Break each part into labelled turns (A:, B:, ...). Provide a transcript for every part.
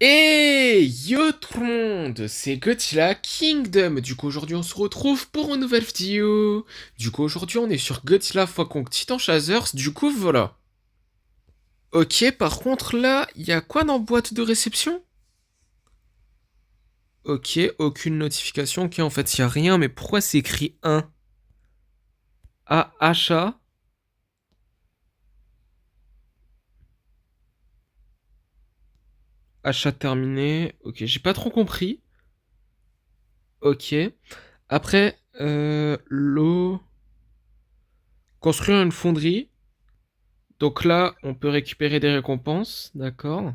A: Et yo tout le monde, c'est Godzilla Kingdom. Du coup aujourd'hui on se retrouve pour une nouvelle vidéo. Du coup aujourd'hui on est sur Godzilla x Kong Titan Chasers. Du coup voilà. Ok, par contre là, il y a quoi dans boîte de réception? Ok, aucune notification. Ok, en fait il y a rien, mais pourquoi c'est écrit 1? Ah, achat. Achat terminé. Ok, j'ai pas trop compris. Ok. Après, l'eau. Construire une fonderie. Donc là, on peut récupérer des récompenses, d'accord.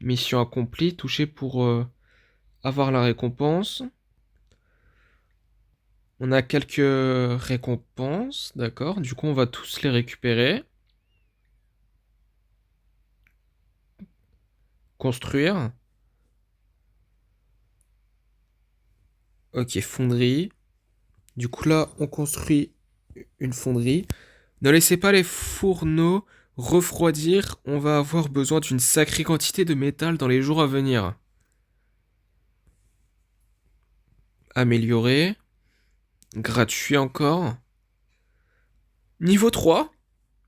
A: Mission accomplie, toucher pour avoir la récompense. On a quelques récompenses, d'accord. Du coup, on va tous les récupérer. Construire. Ok, fonderie. Du coup, là, on construit une fonderie. Ne laissez pas les fourneaux refroidir. On va avoir besoin d'une sacrée quantité de métal dans les jours à venir. Améliorer. Gratuit encore. Niveau 3.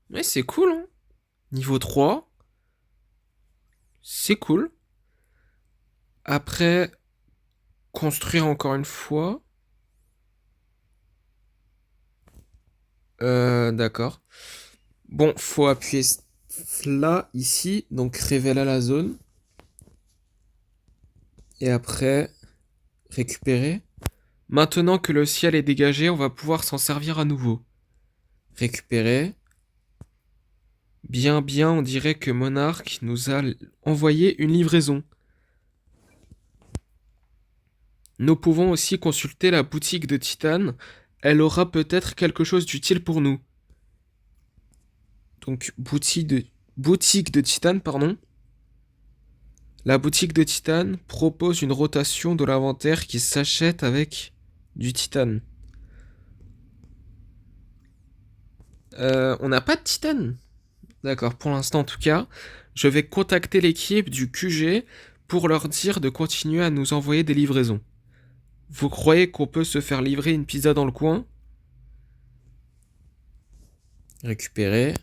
A: Ouais, c'est cool, hein. Niveau 3. C'est cool. Après, construire encore une fois. D'accord. Bon, faut appuyer là, ici. Donc, révéler la zone. Et après, récupérer. Maintenant que le ciel est dégagé, on va pouvoir s'en servir à nouveau. Récupérer. Bien, bien, on dirait que Monarch nous a envoyé une livraison. Nous pouvons aussi consulter la boutique de Titan. Elle aura peut-être quelque chose d'utile pour nous. Donc, boutique de Titan, pardon. La boutique de Titan propose une rotation de l'inventaire qui s'achète avec du titane. On n'a pas de titane. D'accord, pour l'instant en tout cas. Je vais contacter l'équipe du QG pour leur dire de continuer à nous envoyer des livraisons. Vous croyez qu'on peut se faire livrer une pizza dans le coin? Récupérer.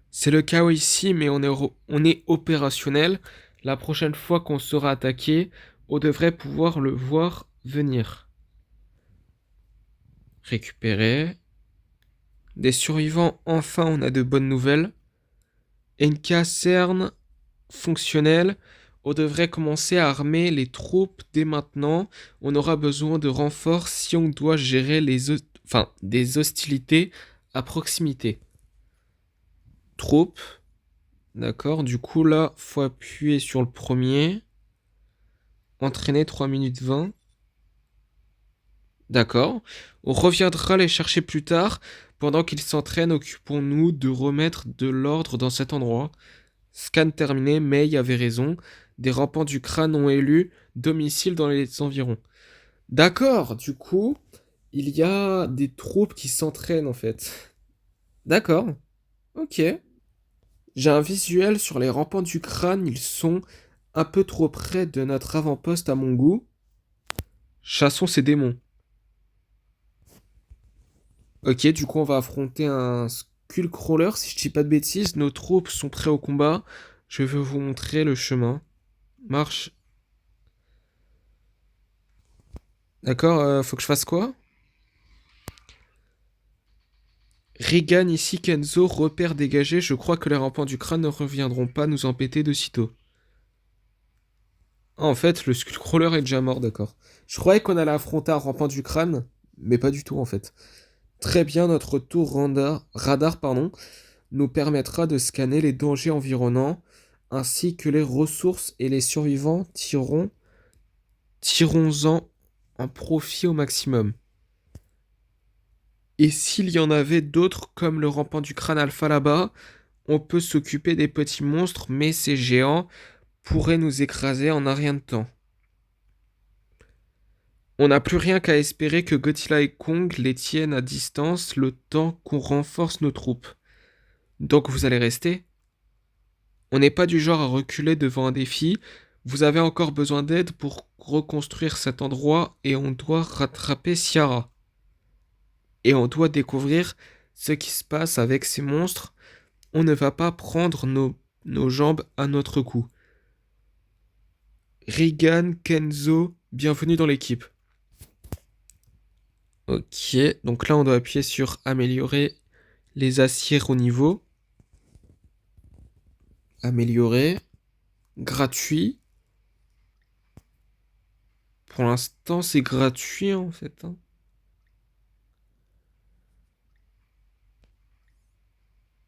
A: C'est le chaos ici, mais on est opérationnel. La prochaine fois qu'on sera attaqué, on devrait pouvoir le voir venir. Récupérer. Des survivants, enfin on a de bonnes nouvelles. Et une caserne fonctionnelle. On devrait commencer à armer les troupes dès maintenant. On aura besoin de renforts si on doit gérer des hostilités à proximité. Troupes. D'accord, du coup là, faut appuyer sur le premier. Entraîner 3 minutes 20. D'accord. On reviendra les chercher plus tard. Pendant qu'ils s'entraînent, occupons-nous de remettre de l'ordre dans cet endroit. Scan terminé, May avait raison. Des rampants du crâne ont élu domicile dans les environs. D'accord, du coup, il y a des troupes qui s'entraînent en fait. D'accord, ok. J'ai un visuel sur les rampants du crâne, ils sont un peu trop près de notre avant-poste à mon goût. Chassons ces démons. Ok, du coup, on va affronter un Skullcrawler, si je dis pas de bêtises. Nos troupes sont prêts au combat. Je vais vous montrer le chemin. Marche. D'accord, faut que je fasse quoi? Regan ici, Kenzo, repère dégagé. Je crois que les rampants du crâne ne reviendront pas nous embêter de sitôt. Ah, en fait, le Skullcrawler est déjà mort, d'accord. Je croyais qu'on allait affronter un rampant du crâne, mais pas du tout en fait. Très bien, notre tour radar nous permettra de scanner les dangers environnants, ainsi que les ressources et les survivants tirons-en un profit au maximum. Et s'il y en avait d'autres comme le rampant du crâne alpha là-bas, on peut s'occuper des petits monstres, mais ces géants pourraient nous écraser en un rien de temps. On n'a plus rien qu'à espérer que Godzilla et Kong les tiennent à distance le temps qu'on renforce nos troupes. Donc vous allez rester? On n'est pas du genre à reculer devant un défi. Vous avez encore besoin d'aide pour reconstruire cet endroit et on doit rattraper Ciara. Et on doit découvrir ce qui se passe avec ces monstres. On ne va pas prendre nos jambes à notre cou. Regan, Kenzo, bienvenue dans l'équipe. Ok, donc là on doit appuyer sur améliorer les aciers au niveau. Améliorer. Gratuit. Pour l'instant c'est gratuit en fait, hein.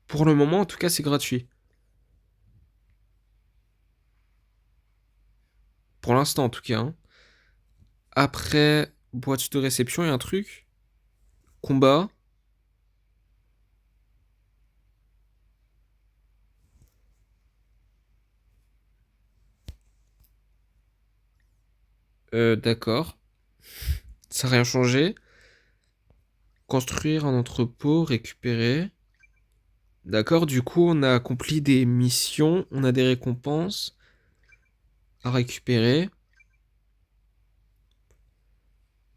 A: Pour le moment en tout cas c'est gratuit. Pour l'instant en tout cas, hein. Après, boîte de réception et un truc. Combat. D'accord. Ça n'a rien changé. Construire un entrepôt, récupérer. D'accord, du coup, on a accompli des missions, on a des récompenses à récupérer.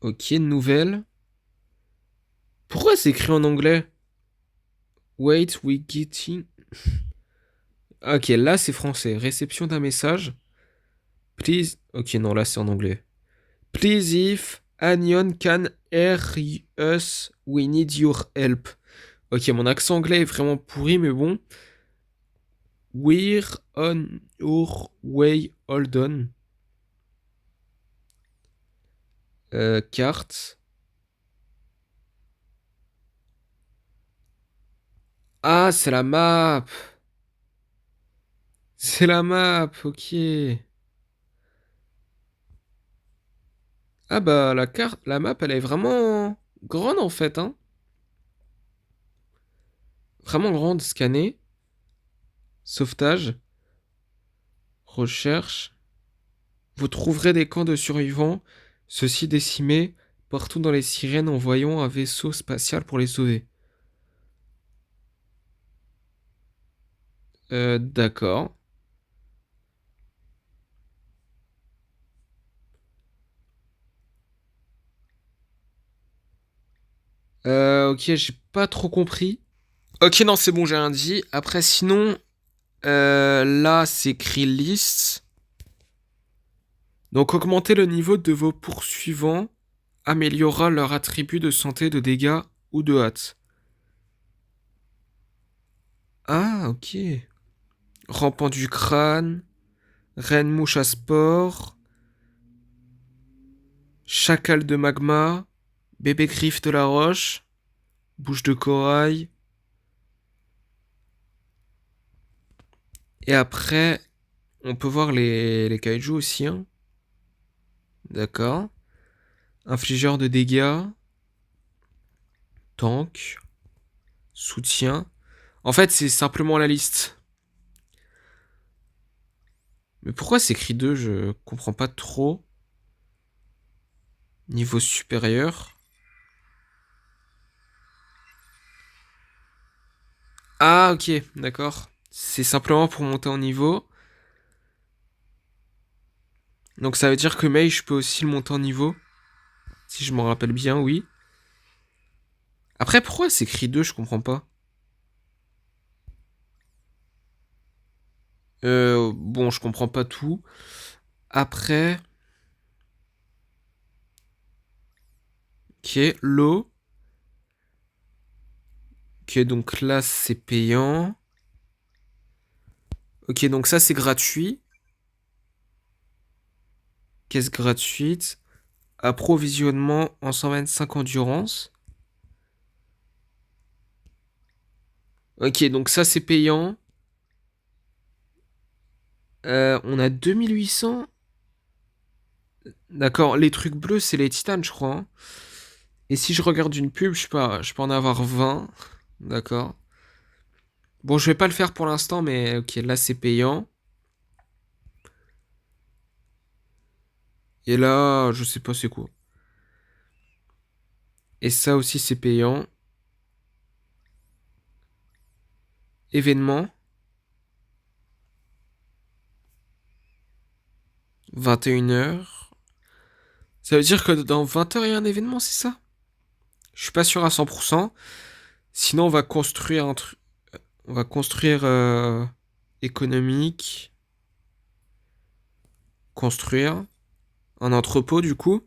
A: Ok, nouvelle. Pourquoi c'est écrit en anglais? Wait, we getting. Ok, là c'est français. Réception d'un message. Please. Ok, non, là c'est en anglais. Please, if Anion can hear us, we need your help. Ok, mon accent anglais est vraiment pourri, mais bon. We're on your way, hold on. Carte. Ah, c'est la map. C'est la map, ok. Ah bah la carte, la map, elle est vraiment grande en fait, hein. Vraiment grande. Scanner, sauvetage, recherche. Vous trouverez des camps de survivants, ceux-ci décimés, partout dans les sirènes en voyant un vaisseau spatial pour les sauver. D'accord. Ok, j'ai pas trop compris. Ok, non, c'est bon, j'ai rien dit. Après, sinon, là, c'est écrit list. Donc, augmenter le niveau de vos poursuivants améliorera leur attribut de santé, de dégâts ou de hâte. Ah, ok. Rampant du crâne, reine mouche à sport, chacal de magma, bébé griffe de la roche, bouche de corail. Et après, on peut voir les kaiju aussi, hein. D'accord. Infligeur de dégâts, tank, soutien. En fait, c'est simplement la liste. Mais pourquoi c'est écrit 2? Je comprends pas trop. Niveau supérieur. Ah, ok, d'accord. C'est simplement pour monter en niveau. Donc ça veut dire que Mei, je peux aussi le monter en niveau. Si je m'en rappelle bien, oui. Après, pourquoi c'est écrit 2? Je comprends pas. Bon, je comprends pas tout. Après, ok, l'eau. Ok, donc là, c'est payant. Ok, donc ça, c'est gratuit. Caisse gratuite. Approvisionnement en 125 endurance. Ok, donc ça, c'est payant. On a 2800. D'accord, les trucs bleus, c'est les titanes, je crois, hein. Et si je regarde une pub, je peux en avoir 20. D'accord. Bon, je vais pas le faire pour l'instant, mais ok, là, c'est payant. Et là, je sais pas c'est quoi. Et ça aussi, c'est payant. Événement. 21h. Ça veut dire que dans 20h, il y a un événement, c'est ça? Je suis pas sûr à 100%. Sinon, on va construire un truc. On va construire économique. Construire un entrepôt, du coup.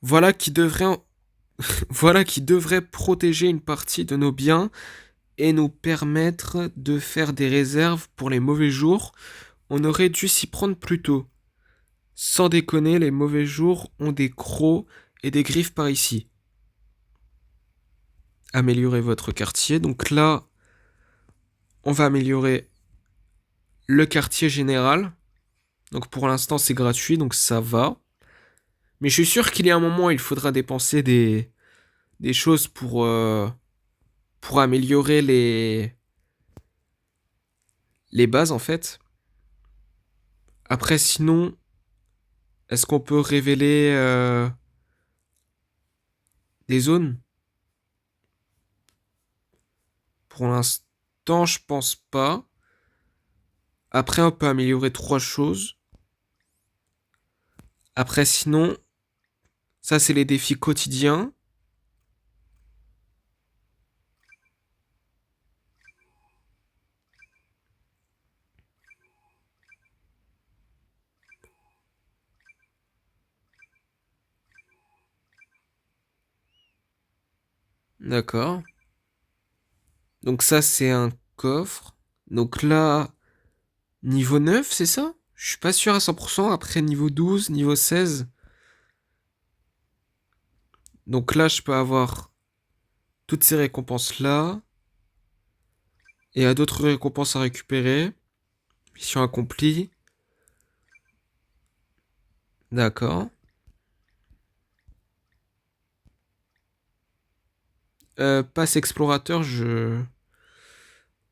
A: Voilà qui devrait, voilà qui devrait protéger une partie de nos biens et nous permettre de faire des réserves pour les mauvais jours. On aurait dû s'y prendre plus tôt. Sans déconner, les mauvais jours ont des crocs et des griffes par ici. Améliorer votre quartier. Donc là, on va améliorer le quartier général. Donc pour l'instant, c'est gratuit, donc ça va. Mais je suis sûr qu'il y a un moment où il faudra dépenser des choses pour améliorer les bases, en fait. Après, sinon, est-ce qu'on peut révéler des zones? Pour l'instant, je pense pas. Après, on peut améliorer trois choses. Après, sinon, ça, c'est les défis quotidiens. D'accord. Donc ça, c'est un coffre. Donc là, niveau 9, c'est ça? Je suis pas sûr à 100%. Après, niveau 12, niveau 16. Donc là, je peux avoir toutes ces récompenses-là. Et il y a d'autres récompenses à récupérer. Mission accomplie. D'accord. Passe explorateur, je...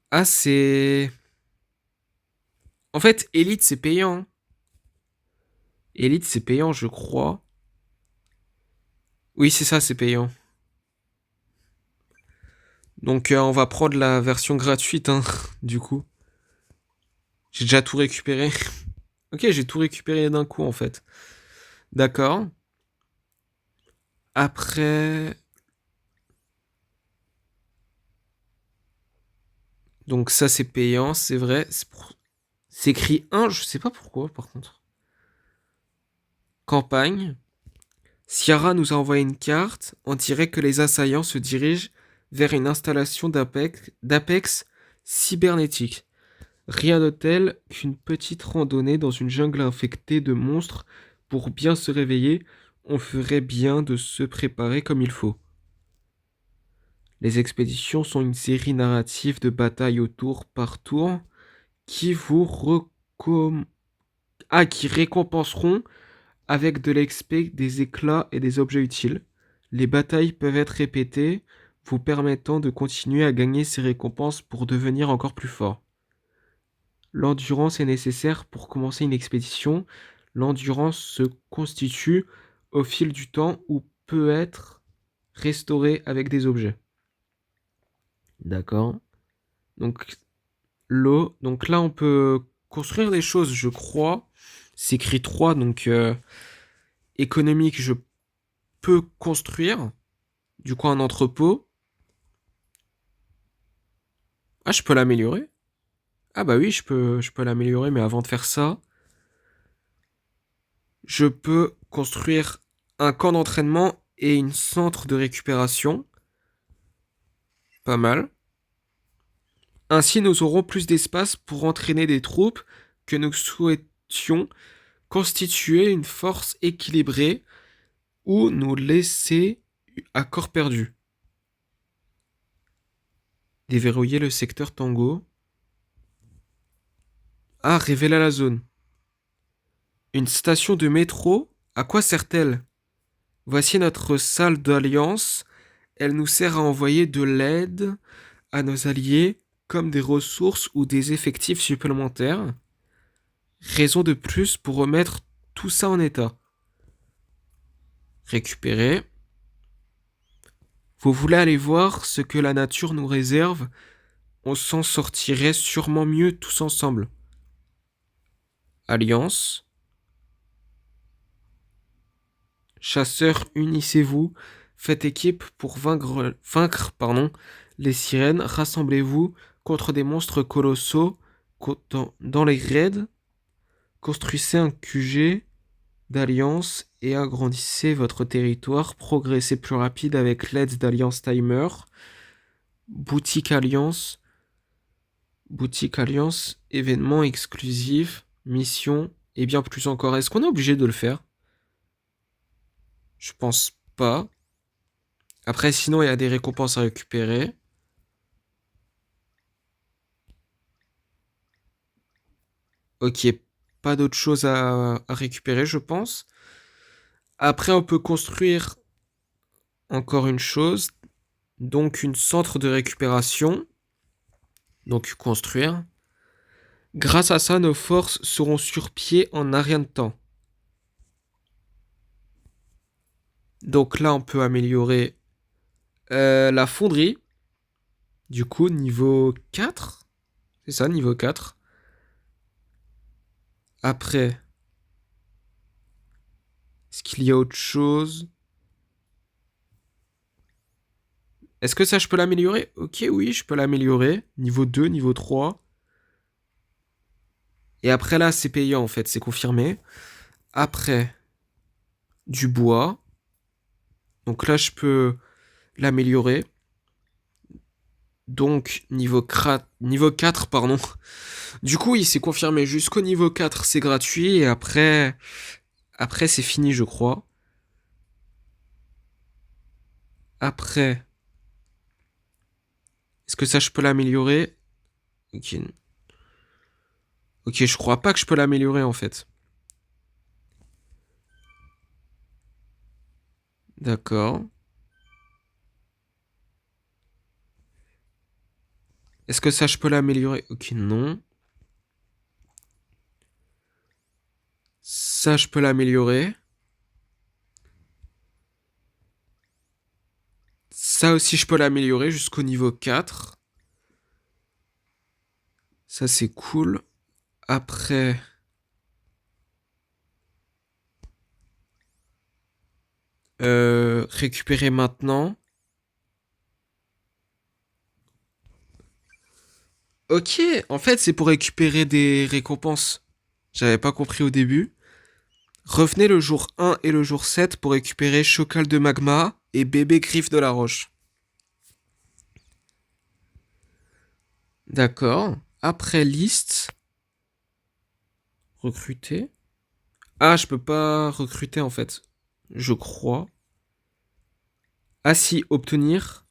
A: Ah, c'est... En fait, Elite, c'est payant. Elite, c'est payant, je crois. Oui, c'est ça, c'est payant. Donc, on va prendre la version gratuite, hein, du coup. J'ai déjà tout récupéré. Ok, j'ai tout récupéré d'un coup, en fait. D'accord. Après... Donc ça, c'est payant, c'est vrai. C'est écrit 1, je sais pas pourquoi, par contre. Campagne. Ciara nous a envoyé une carte. On dirait que les assaillants se dirigent vers une installation d'Apex cybernétique. Rien de tel qu'une petite randonnée dans une jungle infectée de monstres. Pour bien se réveiller, on ferait bien de se préparer comme il faut. Les expéditions sont une série narrative de batailles au tour par tour qui vous qui récompenseront avec de l'XP, des éclats et des objets utiles. Les batailles peuvent être répétées, vous permettant de continuer à gagner ces récompenses pour devenir encore plus fort. L'endurance est nécessaire pour commencer une expédition. L'endurance se constitue au fil du temps ou peut être restaurée avec des objets. D'accord. Donc l'eau. Donc là on peut construire des choses, je crois. C'est écrit 3, donc économique, je peux construire. Du coup un entrepôt. Ah, je peux l'améliorer. Ah bah oui, je peux l'améliorer, mais avant de faire ça, je peux construire un camp d'entraînement et une centre de récupération. Pas mal. Ainsi, nous aurons plus d'espace pour entraîner des troupes que nous souhaitions constituer une force équilibrée ou nous laisser à corps perdu. Déverrouiller le secteur Tango. Ah, révéler la zone. Une station de métro, à quoi sert-elle? Voici notre salle d'alliance. Elle nous sert à envoyer de l'aide à nos alliés comme des ressources ou des effectifs supplémentaires. Raison de plus pour remettre tout ça en état. Récupérer. Vous voulez aller voir ce que la nature nous réserve? On s'en sortirait sûrement mieux tous ensemble. Alliance. Chasseurs, unissez-vous. Faites équipe pour vaincre les sirènes. Rassemblez-vous contre des monstres colossaux dans les raids. Construisez un QG d'alliance et agrandissez votre territoire. Progressez plus rapide avec l'aide d'Alliance Timer. Boutique Alliance. Boutique Alliance. Événements exclusifs. Mission. Et bien plus encore. Est-ce qu'on est obligé de le faire? Je pense pas. Après, sinon, il y a des récompenses à récupérer. Ok, pas d'autre chose à récupérer, je pense. Après, on peut construire encore une chose. Donc, une centre de récupération. Donc, construire. Grâce à ça, nos forces seront sur pied en un rien de temps. Donc là, on peut améliorer la fonderie. Du coup, niveau 4. C'est ça, niveau 4. Après, est-ce qu'il y a autre chose? Est-ce que ça, je peux l'améliorer? Ok, oui, je peux l'améliorer. Niveau 2, niveau 3. Et après, là, c'est payant, en fait, c'est confirmé. Après, du bois. Donc là, je peux l'améliorer. Donc, niveau 4, pardon. Du coup, il s'est confirmé jusqu'au niveau 4, c'est gratuit. Et après c'est fini, je crois. Après, est-ce que ça, je peux l'améliorer? Ok. Ok, je crois pas que je peux l'améliorer, en fait. D'accord. Est-ce que ça, je peux l'améliorer? Ok, non. Ça, je peux l'améliorer. Ça aussi, je peux l'améliorer jusqu'au niveau 4. Ça, c'est cool. Après, récupérer maintenant. Ok, en fait, c'est pour récupérer des récompenses. J'avais pas compris au début. Revenez le jour 1 et le jour 7 pour récupérer Chocal de Magma et Bébé Griffe de la Roche. D'accord. Après liste. Recruter. Ah, je peux pas recruter en fait. Je crois. Ah si, obtenir.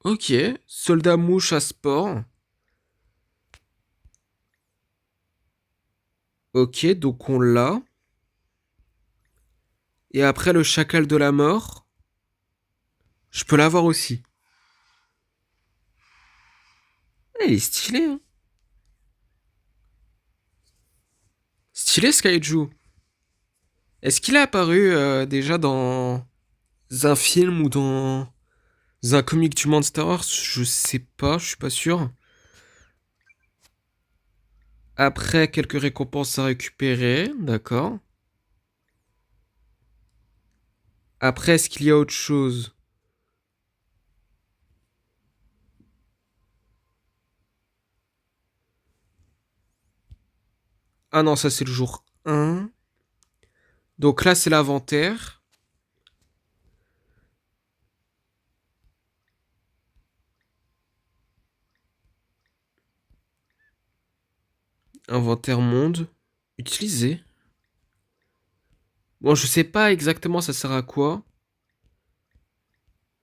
A: Ok. Soldat mouche à sport. Ok, donc on l'a. Et après le chacal de la mort. Je peux l'avoir aussi. Ah, il est stylé, hein. Stylé ce kaiju. Est-ce qu'il est apparu déjà dans un film ou dans un comic du monde Star Wars? Je sais pas, je suis pas sûr. Après, quelques récompenses à récupérer, d'accord. Après, est-ce qu'il y a autre chose? Ah non, ça c'est le jour 1. Donc là, c'est l'inventaire. Inventaire monde. Utiliser. Bon, je sais pas exactement ça sert à quoi.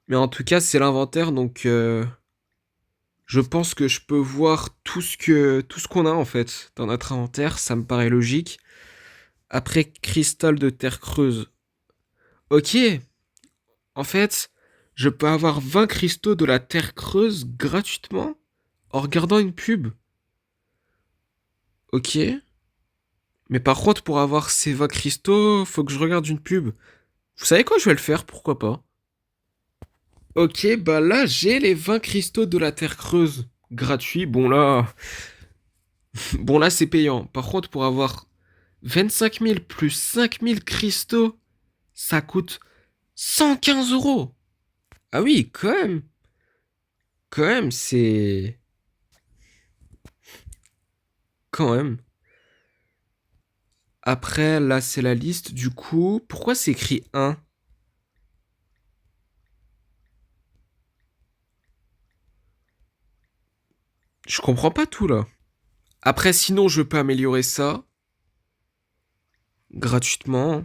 A: Mais en tout cas, c'est l'inventaire, donc je pense que je peux voir tout ce qu'on a en fait dans notre inventaire. Ça me paraît logique. Après, cristal de terre creuse. Ok, en fait, je peux avoir 20 cristaux de la terre creuse gratuitement en regardant une pub. Ok. Mais par contre, pour avoir ces 20 cristaux, faut que je regarde une pub. Vous savez quoi, je vais le faire, pourquoi pas. Ok, bah là, j'ai les 20 cristaux de la terre creuse. Gratuits, bon là... Bon, là, c'est payant. Par contre, pour avoir 25 000 plus 5 000 cristaux, ça coûte 115 €. Ah oui, quand même. Quand même, c'est... Quand même. Après, là, c'est la liste. Du coup, pourquoi c'est écrit 1? Je comprends pas tout, là. Après, sinon, je peux améliorer ça. Gratuitement.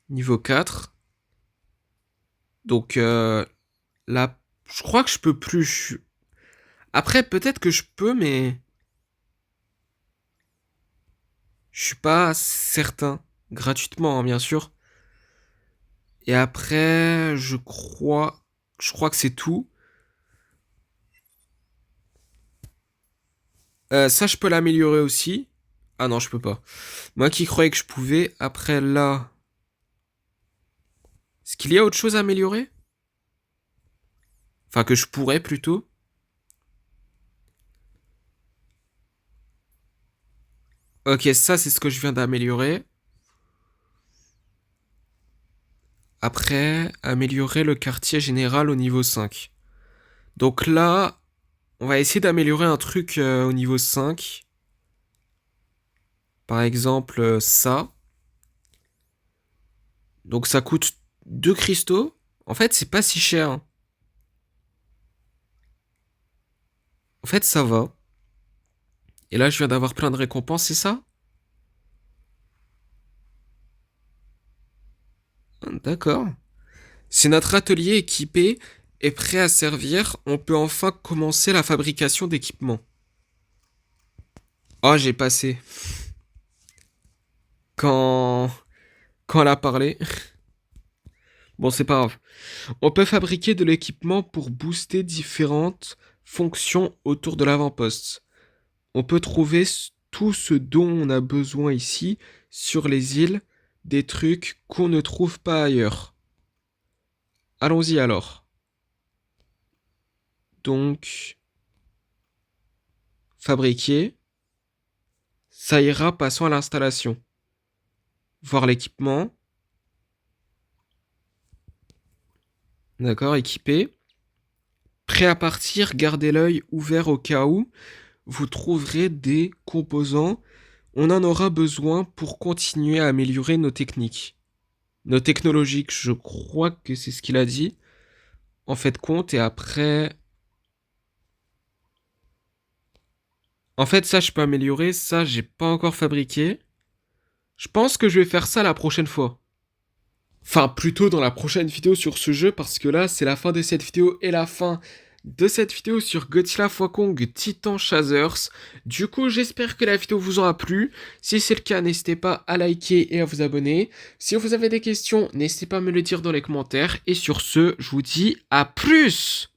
A: Niveau 4. Donc, là, je crois que je peux plus. Après, peut-être que je peux, mais... Je suis pas certain. Gratuitement, hein, bien sûr. Et après, je crois que c'est tout. Ça, je peux l'améliorer aussi. Ah non, je peux pas. Moi qui croyais que je pouvais. Après, là... Est-ce qu'il y a autre chose à améliorer? Enfin, que je pourrais plutôt. Ok, ça, c'est ce que je viens d'améliorer. Après, améliorer le quartier général au niveau 5. Donc là, on va essayer d'améliorer un truc au niveau 5. Par exemple, ça. Donc ça coûte 2 cristaux. En fait, c'est pas si cher, hein. En fait, ça va. Et là, je viens d'avoir plein de récompenses, c'est ça? D'accord. Si notre atelier équipé est prêt à servir, on peut enfin commencer la fabrication d'équipements. Oh, j'ai passé. Quand... Quand elle a parlé. Bon, c'est pas grave. On peut fabriquer de l'équipement pour booster différentes fonctions autour de l'avant-poste. On peut trouver tout ce dont on a besoin ici, sur les îles, des trucs qu'on ne trouve pas ailleurs. Allons-y alors. Donc, fabriquer. Ça ira, passons à l'installation. Voir l'équipement. D'accord, équipé. Prêt à partir, gardez l'œil ouvert au cas où vous trouverez des composants. On en aura besoin pour continuer à améliorer nos techniques. Nos technologiques, je crois que c'est ce qu'il a dit. En fait, compte et après... En fait, ça, je peux améliorer. Ça, j'ai pas encore fabriqué. Je pense que je vais faire ça la prochaine fois. Enfin, plutôt dans la prochaine vidéo sur ce jeu, parce que là, c'est la fin de cette vidéo et la fin de cette vidéo sur Godzilla x Kong Titan Chasers. Du coup, j'espère que la vidéo vous aura plu. Si c'est le cas, n'hésitez pas à liker et à vous abonner. Si vous avez des questions, n'hésitez pas à me le dire dans les commentaires. Et sur ce, je vous dis à plus!